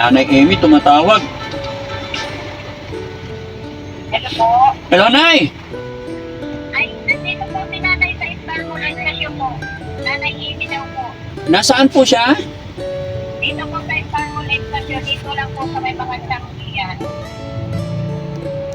Nanay Amy tumatawag. Hello po. Hello, Nay! Ay, nandito po si nanay sa Star Mall Station po. Nanay Amy daw po. Nasaan po siya? Dito po sa Star Mall Station. Dito lang po sa may mga tangkiyan.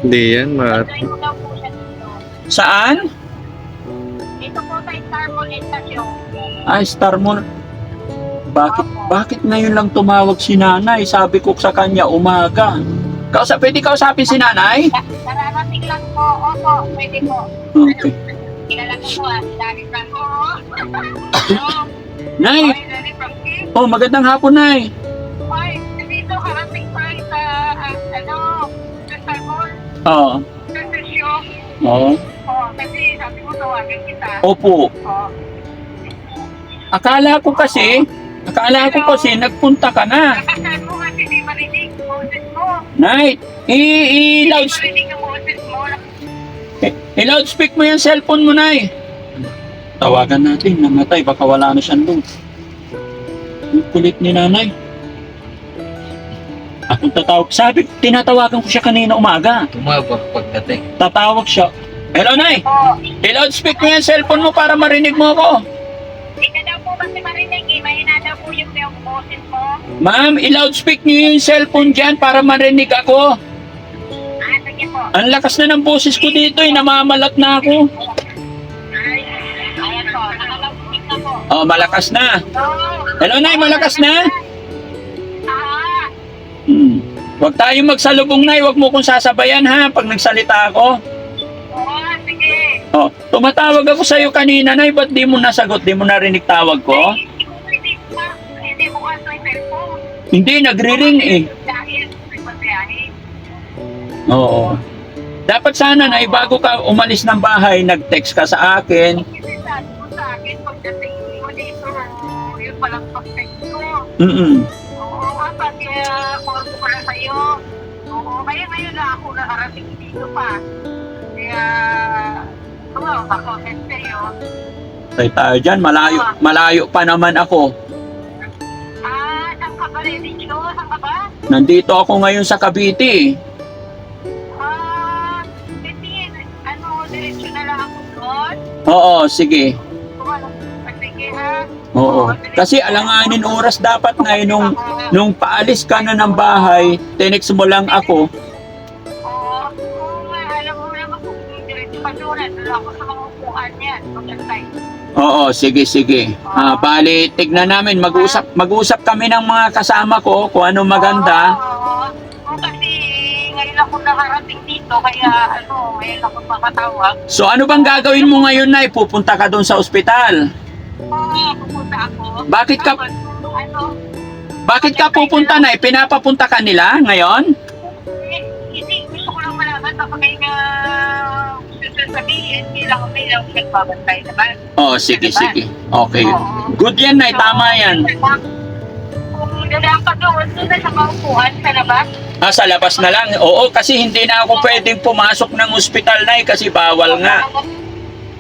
Hindi yan, Enjoy ko daw po siya dito. Saan? Dito po sa Star Mall Station. Ay, Star Mall. Bakit ngayon lang tumawag si nanay? Sabi ko sa kanya umaga. Pwede kausapin si nanay? Nararating lang po. Opo, pwede po. Okay. Kilala ko po si Daddy Franco. Nay! Ay, Daddy Frankie. Oh, magandang hapon, Nay. Ay, dito harating pa sa, sa Star Mall. Oo. Sa station. Oo. Oo, kasi sabi ko tawagin kita. Opo. Oo. Akala ko kasi nagpunta ka na. Nakasaan mo kasi di marinig ang boses mo. Nay, Di marinig ang boses mo. i-loudspeak mo yung cellphone mo, Nay. Tawagan natin, namatay, baka wala na siyang load. Ang kulit ni nanay. Akong tatawag. Tinatawagan ko siya kanina umaga. Tumawag pagdating. Tatawag siya. Hello, Nay. Oo. I-loudspeak mo yung cellphone mo para marinig mo ako. Di ka daw po kasi marinig eh. Mahina daw po yung boses mo. Ma'am, i-loudspeak niyo yung cellphone dyan para marinig ako. Ah, sige po. Ang lakas na ng boses ko dito, namamalat na ako. Ay, ayan po. Nakalagpit na po. Oh, malakas na. Oo. Hello, Nay, malakas na? Ah, Huwag tayong magsalubong, Nay. Huwag mo kong sasabayan, ha, pag nagsalita ako. oo, sige. Oh, tumatawag ako sa'yo kanina, Nay. Ba't di mo nasagot? Di mo narinig tawag ko? Ay, hindi mo kasi yung cellphone. Hindi, nagri-ring eh. Dahil may pagbiyahe. Oo. Dapat sana, Nay, bago ka umalis ng bahay, nag-text ka sa akin. Kasi sabi mo sa akin, pagdating mo dito, yun palang pag-text ko. Oo, sabi call ko pala sa'yo. Oo, kaya ngayon na ako nakarating dito pa. Kaya, ako text sa'yo. Tay tayo dyan, malayo pa naman ako. Ah, saan ka ba rin dito? Saan ka ba? Nandito ako ngayon sa Cavite. Ah, kasi, diretso na lang ako doon. Oo, sige. Sige ha. Oo. Kasi alanganin oras dapat na nung paalis ka na ng bahay, tinext mo lang ako. Oo, kung alam mo naman kung diretso ka doon, doon ako sa mga upuan yan. Magantay. Oo, sige. Bali, tignan namin, mag-usap kami ng mga kasama ko kung ano maganda. Oo, kasi ngayon ako nakarating dito, kaya ngayon ako makatawag. So ano bang gagawin mo ngayon, Nay? Pupunta ka doon sa ospital. Oo, pupunta ako. Bakit ka- Tapos, Bakit ka pupunta, Nay? Pinapapunta ka nila ngayon? hindi, gusto ko lang malaman kapag nga sasabihin, hindi lang may lang nagbabantay naman. Oo, sige. Okay. Good yan, Nay. Tama yan. Kung dadaan ka doon, doon na sa maupuan sa labas. Sa labas na lang. Oo, kasi hindi na ako pwedeng pumasok ng ospital, Nay, kasi bawal nga.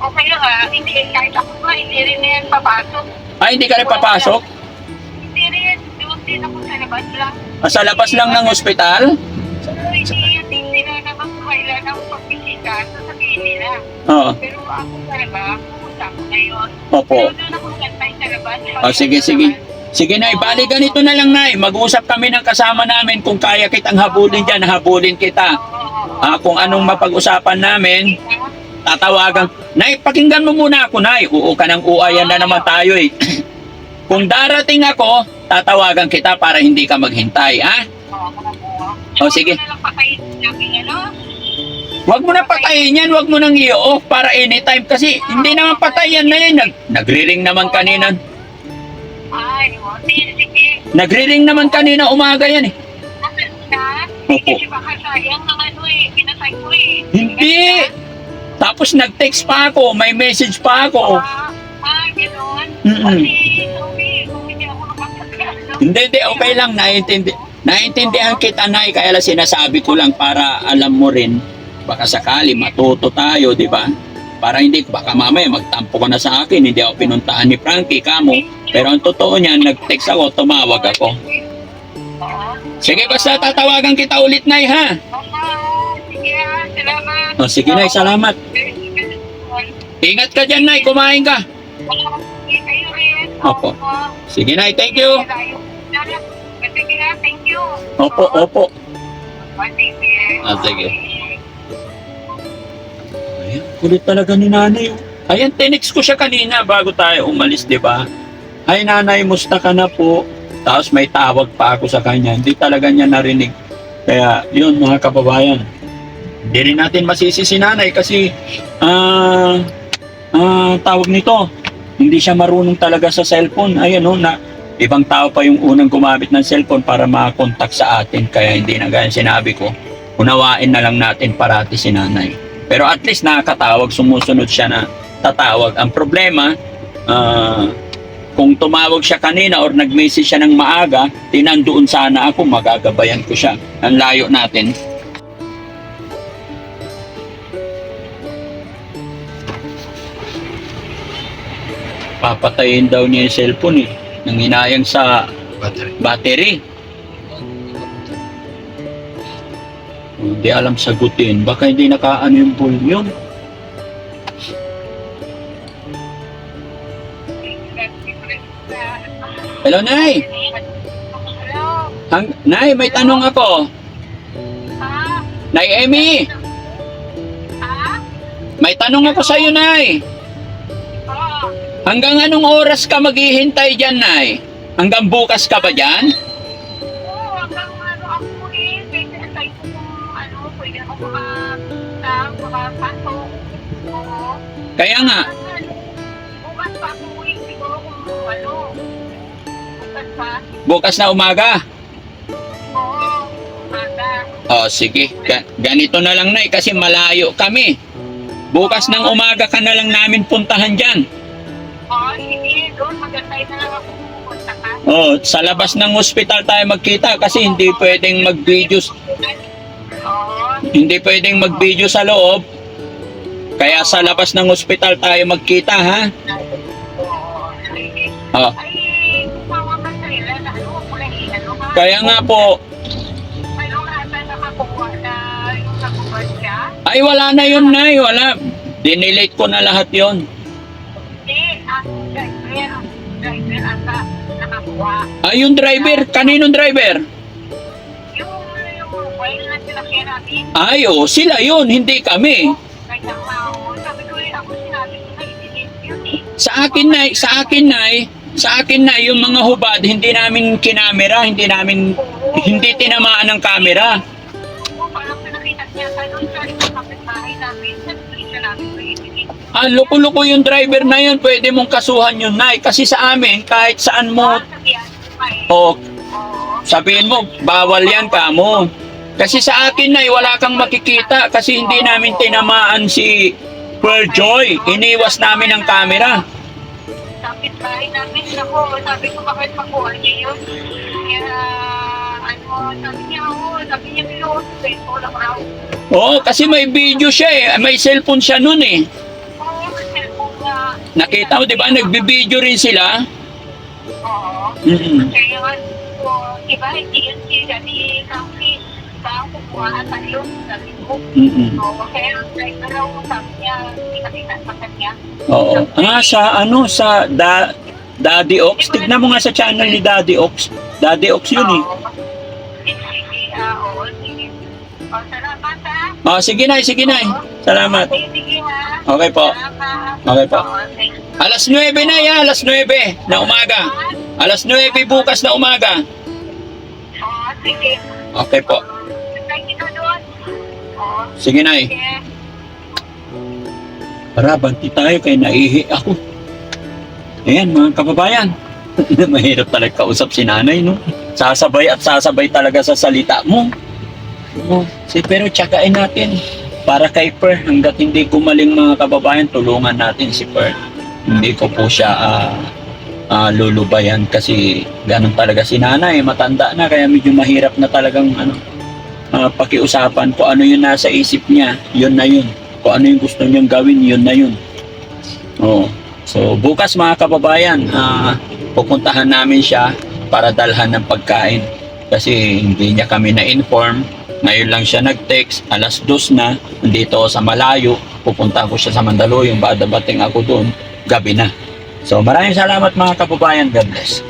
O kaya nga, hindi, kahit ako nga, hindi rin na yan papasok. Ay, hindi ka rin papasok? Hindi rin, doon din ako sa labas lang. Sa labas lang ng ospital? So, hindi na naman kailan ang pagbisita, sasabihin nila. Oo. Pero ako talaga, pupunta ako ngayon. Opo. Pero doon ako gantay sa labas. Sige. Sige, Nay. Bali, ganito na lang, Nay. Mag-usap kami ng kasama namin. Kung kaya kitang habulin dyan, habulin kita. Kung anong mapag-usapan namin, tatawagan. Nay, pakinggan mo muna ako, Nay. Oo ka ng uayan na naman tayo eh. Kung darating ako, tatawagan kita para hindi ka maghintay, ha? Sige. Huwag mo na patayin yan, huwag mo nang i-off para anytime kasi hindi naman patay yan na yan. Nagri-ring naman kanina. Ay, sige. Nagri-ring naman kanina umaga yan eh. Opo. Kasi baka sayang ng pinatay ko eh. Hindi! Tapos nag-text pa ako, may message pa ako. Gano'n? Mm-mm. Kasi, sorry, kung hindi ako nakapagkano. Hindi, okay lang, naiintindihan kita, Nay, kaya lang sinasabi ko lang para alam mo rin, baka sakali matuto tayo, di ba? Para hindi, baka mamaya magtampo ka na sa akin, hindi ako pinuntahan ni Frankie, kamo. Pero ang totoo niyan, nag-text ako, tumawag ako. Oo. Sige, basta tatawagan kita ulit, Nay, ha? Sige, salamat. O, sige, Nay, salamat. Ingat ka dyan, Nay. Kumain ka. Kayo rin. Opo. Sige, Nay. Thank you. Sige na, thank you. Opo, opo. Sige. Sige. Ayan, kulit talaga ni Nanay. Ayan, tinext ko siya kanina bago tayo umalis, di ba? Ay, Nanay, musta ka na po? Tapos may tawag pa ako sa kanya. Hindi talaga niya narinig. Kaya, yun, mga kababayan. Hindi rin natin masisi si Nanay kasi, tawag nito, hindi siya marunong talaga sa cellphone. Ayan, na ibang tao pa yung unang gumamit ng cellphone para makakontak sa atin. Kaya hindi na gaya sinabi ko, unawain na lang natin parati si Nanay. Pero at least nakakatawag, sumusunod siya na tatawag. Ang problema, kung tumawag siya kanina or nag-message siya ng maaga, tinandoon sana ako, magagabayan ko siya. Ang layo natin. Papatayin daw niya yung cellphone eh. Nanginayang sa battery. Hindi alam sagutin. Baka hindi nakaano yung volume. Hello, Nay. Hello. Nay, may tanong ako. Ha? Nay Emmy, Ha? may tanong ako sa iyo, Nay. Oo. Hanggang anong oras ka maghihintay dyan, Nay? Hanggang bukas ka ba dyan? Oo, hanggang ako pwede na tayo kung pwede ako makapasok. Oo. Kaya nga, Bukas pa ako siguro kung bukas pa. bukas na umaga. Oo, umaga. O, sige. Ganito na lang, Nay, kasi malayo kami. Bukas ng umaga ka na lang namin puntahan dyan. Oo, sige, doon magantay na lang ako pupunta ka. O, sa labas ng ospital tayo magkita kasi hindi pwedeng mag-video. Oo. Hindi pwedeng mag-video sa loob. Kaya sa labas ng ospital tayo magkita, ha? Oo, sige. O, Ay, kumawa ka sa ila na nga. kaya nga po, Ano nga ata nakakuha na yung nakuha siya? ay wala na yun, Nay, wala. Dinelete ko na lahat yon. Hindi, ang driver ata nakakuha. Ay, yung driver, kaninong driver? Yung mobile na sinakyan natin, Ay, sila yun, hindi kami. kaya sabi ko ako sinabi ko na i-delete yun eh. Sa akin na, yung mga hubad, hindi namin kinamera, hindi tinamaan ng camera. Oo, parang pinakita niya sa doon sa isang kapitbahay namin, sa siya namin ko i-delete. Loko-loko yung driver na yun, pwede mong kasuhan yun, Nay. Kasi sa amin, kahit saan mo, Sabihan ko pa eh. o Oo. sabihin mo, bawal yan kamo. Kasi sa akin, Nay, wala kang makikita kasi hindi namin tinamaan si Pearl Joy. Iniwas namin ang camera. Kapitbahay namin, ako, sabi ko bakit makuha niya yun. Kaya, sabi niya, piloto, ko lang raw. Oo, kasi may video siya eh. May cellphone siya nun eh. Oo, kasi kung Nakita mo, di ba? Nagbibideo rin sila. oo. Mm-mm. Kaya nga, iba, hindi yun si Daddy Kampi. Baka kukuha at yun, sabi ko. Mm-mm. Oo, kaya ang driver raw, sabi niya, hindi nakita sa kanya. Oo. Sa Daddy Ox. Tignan mo nga sa channel ni Daddy Ox. Daddy Ox yun eh. Oo. Sige, oo, sige. O, salamat ha. Sige, Nay. Sige, Nay. Salamat. Sige ha. Okay po. Salamat. Okay po. Oo, thank you. Alas 9 na ya, alas 9 na umaga. Alas 9 bukas na umaga. Oo, sige. Okay po. Thank you doon. Oo, Sige, Nay. sige. Para banti tayo kay naihi ako. Ayan, mga kababayan. Mahirap talaga kausap si Nanay, no? Sasabay at sasabay talaga sa salita mo. Pero tsakain natin. Para kay Per, hanggat hindi gumaling mga kababayan, tulungan natin si Per. Hindi ko po siya lulubayan kasi ganun talaga si Nanay. Matanda na, kaya medyo mahirap na talagang pakiusapan ko ano yung nasa isip niya. Yun na yun. Kung ano yung gusto niyang gawin, yun na yun. So bukas mga kababayan, pupuntahan namin siya para dalhan ng pagkain. kasi hindi niya kami na-inform. Ngayon lang siya nag-text, 2:00 na, nandito ako sa malayo, pupunta ko siya sa Mandaluyong, badabating ako doon, gabi na. So maraming salamat mga kababayan, God bless.